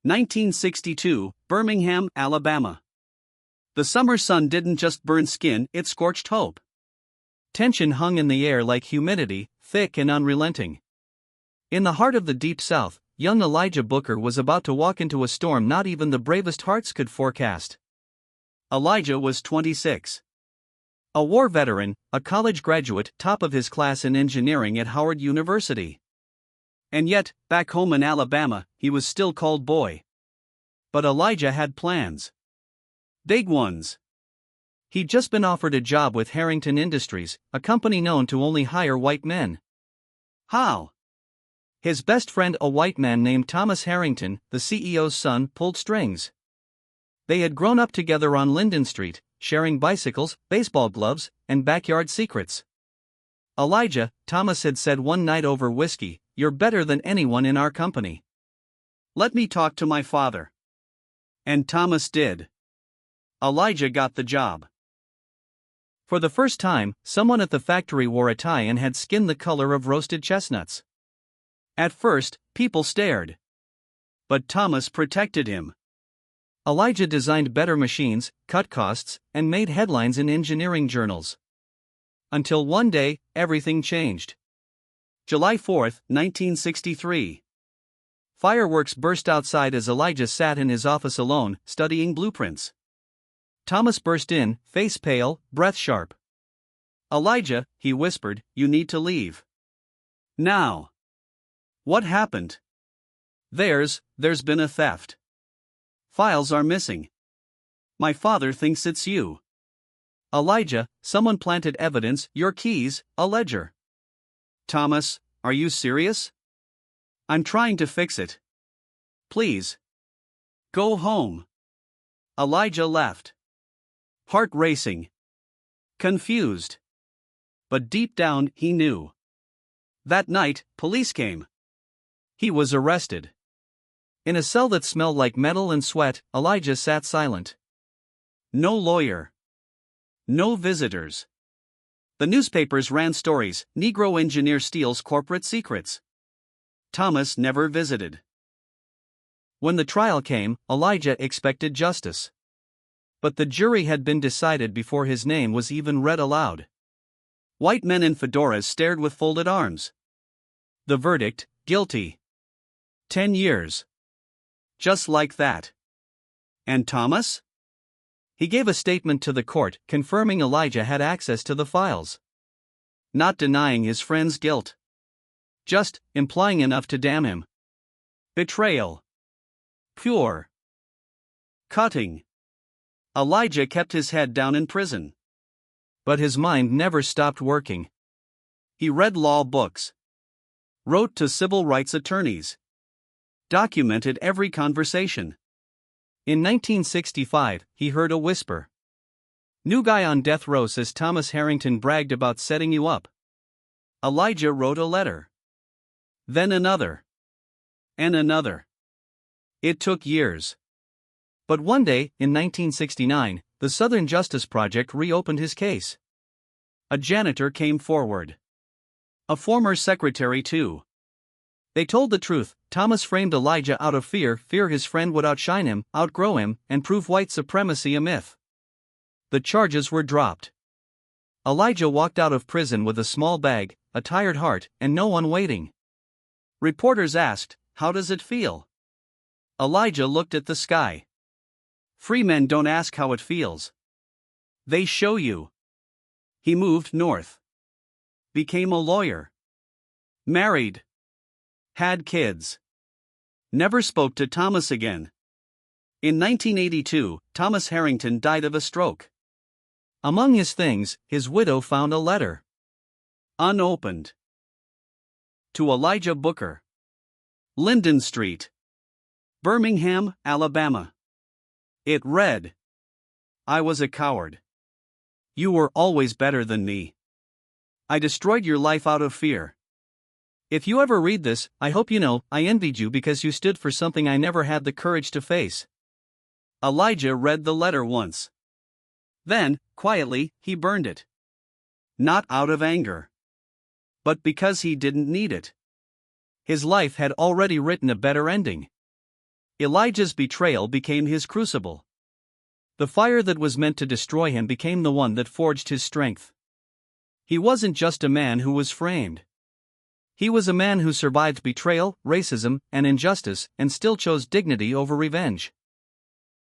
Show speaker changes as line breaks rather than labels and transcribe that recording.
1962, Birmingham, Alabama. The summer sun didn't just burn skin, it scorched hope. Tension hung in the air like humidity, thick and unrelenting. In the heart of the Deep South, young Elijah Booker was about to walk into a storm not even the bravest hearts could forecast. Elijah was 26. A war veteran, a college graduate, top of his class in engineering at Howard University. And yet, back home in Alabama, he was still called boy. But Elijah had plans. Big ones. He'd just been offered a job with Harrington Industries, a company known to only hire white men. How? His best friend, a white man named Thomas Harrington, the CEO's son, pulled strings. They had grown up together on Linden Street, sharing bicycles, baseball gloves, and backyard secrets. Elijah, Thomas had said one night over whiskey, "You're better than anyone in our company. Let me talk to my father." And Thomas did. Elijah got the job. For the first time, someone at the factory wore a tie and had skin the color of roasted chestnuts. At first, people stared. But Thomas protected him. Elijah designed better machines, cut costs, and made headlines in engineering journals. Until one day, everything changed. July 4, 1963. Fireworks burst outside as Elijah sat in his office alone, studying blueprints. Thomas burst in, face pale, breath sharp. "Elijah," he whispered, "you need to leave. Now." "What happened?" There's been a theft. Files are missing. My father thinks it's you." "Elijah, someone planted evidence, your keys, a ledger." "Thomas, are you serious?" "I'm trying to fix it. Please. Go home." Elijah left. Heart racing. Confused. But deep down, he knew. That night, police came. He was arrested. In a cell that smelled like metal and sweat, Elijah sat silent. No lawyer. No visitors. The newspapers ran stories: Negro engineer steals corporate secrets. Thomas never visited. When the trial came, Elijah expected justice. But the jury had been decided before his name was even read aloud. White men in fedoras stared with folded arms. The verdict: guilty. 10 years. Just like that. And Thomas? He gave a statement to the court, confirming Elijah had access to the files. Not denying his friend's guilt. Just implying enough to damn him. Betrayal. Pure. Cutting. Elijah kept his head down in prison. But his mind never stopped working. He read law books. Wrote to civil rights attorneys. Documented every conversation. In 1965, he heard a whisper. "New guy on death row says Thomas Harrington bragged about setting you up." Elijah wrote a letter. Then another. And another. It took years. But one day, in 1969, the Southern Justice Project reopened his case. A janitor came forward. A former secretary too. They told the truth. Thomas framed Elijah out of fear his friend would outshine him, outgrow him, and prove white supremacy a myth. The charges were dropped. Elijah walked out of prison with a small bag, a tired heart, and no one waiting. Reporters asked, "How does it feel?" Elijah looked at the sky. Free men don't ask how it feels. They show you. He moved north. Became a lawyer. Married. Had kids. Never spoke to Thomas again. In 1982, Thomas Harrington died of a stroke. Among his things, his widow found a letter. Unopened. To Elijah Booker. Linden Street. Birmingham, Alabama. It read, "I was a coward. You were always better than me. I destroyed your life out of fear. If you ever read this, I hope you know, I envied you because you stood for something I never had the courage to face." Elijah read the letter once. Then, quietly, he burned it. Not out of anger. But because he didn't need it. His life had already written a better ending. Elijah's betrayal became his crucible. The fire that was meant to destroy him became the one that forged his strength. He wasn't just a man who was framed. He was a man who survived betrayal, racism, and injustice, and still chose dignity over revenge.